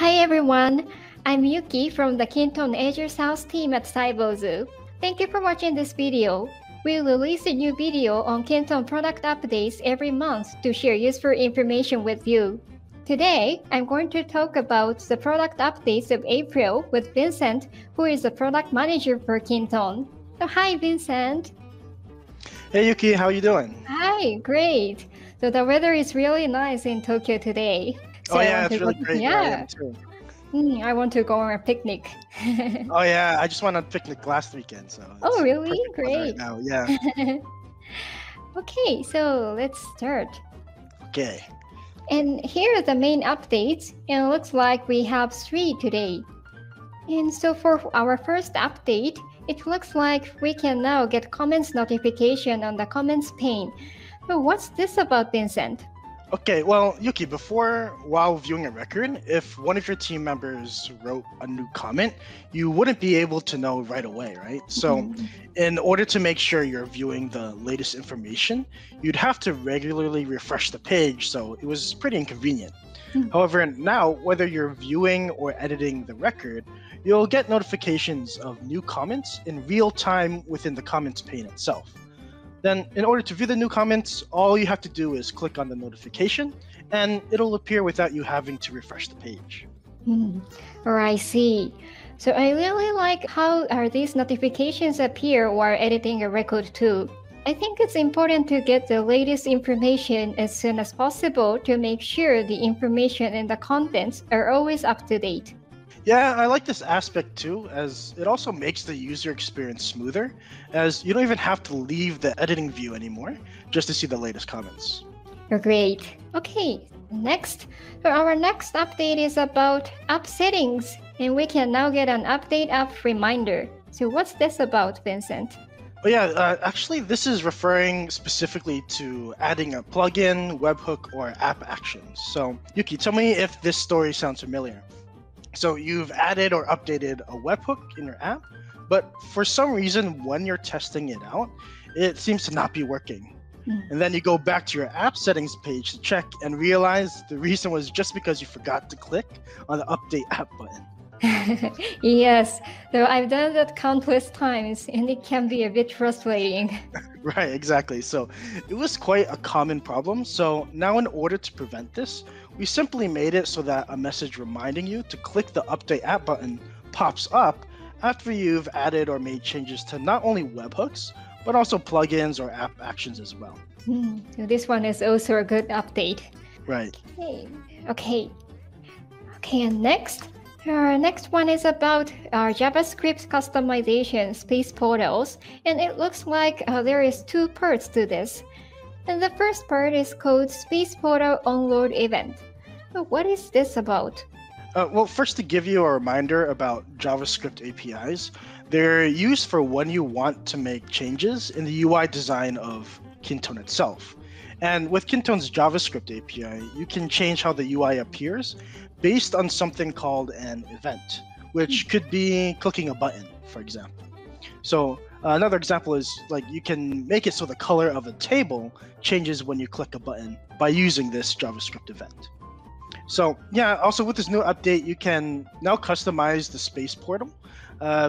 Hi everyone, I'm Yuki from the Kintone Azure South team at Cybozu. Thank you for watching this video. We release a new video on Kintone product updates every month to share useful information with you. Today, I'm going to talk about the product updates of April with Vincent, who is the product manager for Kintone. So hi Vincent. Hey Yuki, how you doing? Hi, great. So the weather is really nice in Tokyo today. So Oh yeah, it's really great where I am too. I want to go on a picnic. Oh yeah, I just went on a picnic last weekend, so Oh really? perfect weather Great. right now. Yeah. Okay, so let's start. Okay. And here are the main updates, and it looks like we have 3 today. And so for our first update, it looks like we can now get comments notification on the comments pane. So what's this about, Vincent? Okay, well, Yuki, while viewing a record, if one of your team members wrote a new comment, you wouldn't be able to know right away, right? So in order to make sure you're viewing the latest information, you'd have to regularly refresh the page, so it was pretty inconvenient. However, now, whether you're viewing or editing the record, you'll get notifications of new comments in real time within the comments pane itself. Then, in order to view the new comments, all you have to do is click on the notification, and it'll appear without you having to refresh the page. I see. So I really like how these notifications appear while editing a record too. I think it's important to get the latest information as soon as possible to make sure the information and the contents are always up to date. Yeah, I like this aspect too, as it also makes the user experience smoother, as you don't even have to leave the editing view anymore just to see the latest comments. Great. Okay, next. So our next update is about app settings, and we can now get an update app reminder. So what's this about, Vincent? Oh yeah, actually this is referring specifically to adding a plugin, webhook, or app actions. So Yuki, tell me if this story sounds familiar. So you've added or updated a webhook in your app, but for some reason, when you're testing it out, it seems to not be working. And then you go back to your app settings page to check and realize the reason was just because you forgot to click on the update app button. Yes, so I've done that countless times, and it can be a bit frustrating. Right, exactly. So it was quite a common problem. So now in order to prevent this, we simply made it so that a message reminding you to click the update app button pops up after you've added or made changes to not only webhooks, but also plugins or app actions as well. So this one is also a good update. Right. Okay, and next? Our next one is about our JavaScript customization space portals, and it looks like there is 2 parts to this. And the first part is called Space Portal Onload Event. So what is this about? Well, first to give you a reminder about JavaScript APIs, they're used for when you want to make changes in the UI design of Kintone itself. And with Kintone's JavaScript API, you can change how the UI appears based on something called an event, which could be clicking a button, for example. So another example is like you can make it so the color of a table changes when you click a button by using this JavaScript event. So yeah, also with this new update, you can now customize the space portal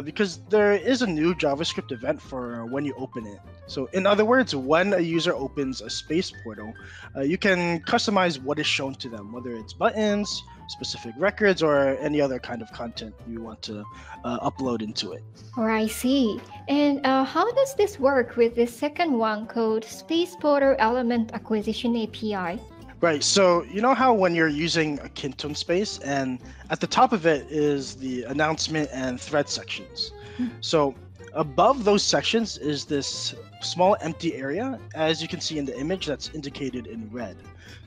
because there is a new JavaScript event for when you open it. So in other words, when a user opens a space portal, you can customize what is shown to them, whether it's buttons, specific records, or any other kind of content you want to upload into it. I see. And how does this work with the second one called Space Portal Element Acquisition API? Right, so you know how when you're using a Kintone space and at the top of it is the announcement and thread sections. So above those sections is this small empty area, as you can see in the image that's indicated in red.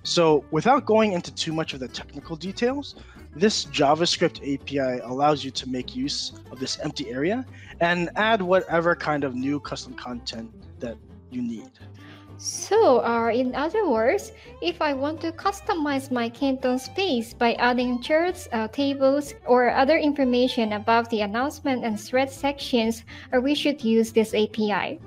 So without going into too much of the technical details, this JavaScript API allows you to make use of this empty area and add whatever kind of new custom content that you need. So, in other words, if I want to customize my Kintone space by adding charts, tables, or other information above the announcement and thread sections, we should use this API.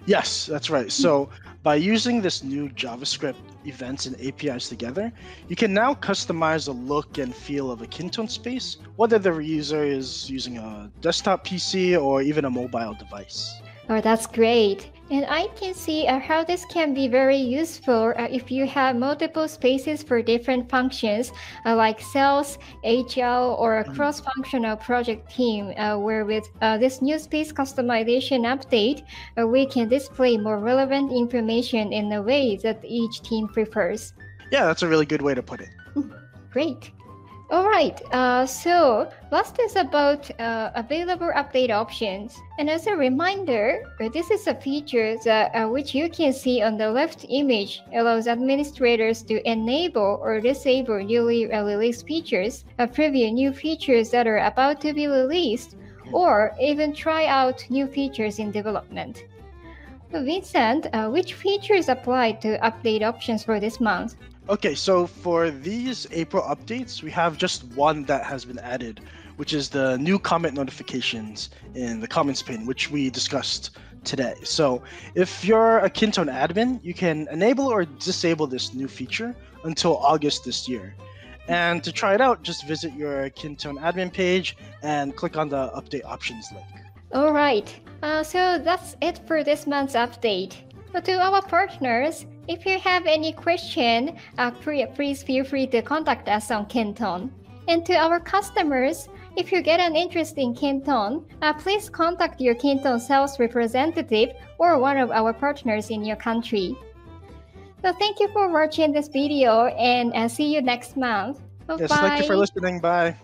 Yes, that's right. So by using this new JavaScript events and APIs together, you can now customize the look and feel of a Kintone space, whether the user is using a desktop PC or even a mobile device. Oh, that's great. And I can see how this can be very useful if you have multiple spaces for different functions like sales, HR, or a cross-functional project team, where with this new space customization update, we can display more relevant information in a way that each team prefers. Yeah, that's a really good way to put it. Great. All right, so last is about available update options. And as a reminder, this is a feature that, which you can see on the left image, allows administrators to enable or disable newly released features, preview new features that are about to be released, or even try out new features in development. So Vincent, which features apply to update options for this month? Okay, so for these April updates, we have just one that has been added, which is the new comment notifications in the comments pane, which we discussed today. So if you're a Kintone admin, you can enable or disable this new feature until August this year. And to try it out, just visit your Kintone admin page and click on the update options link. All right, so that's it for this month's update. So to our partners, if you have any question, please feel free to contact us on Kintone. And to our customers, if you get an interest in Kintone, please contact your Kintone sales representative or one of our partners in your country. So thank you for watching this video and see you next month. Bye-bye. Yes, thank you for listening. Bye.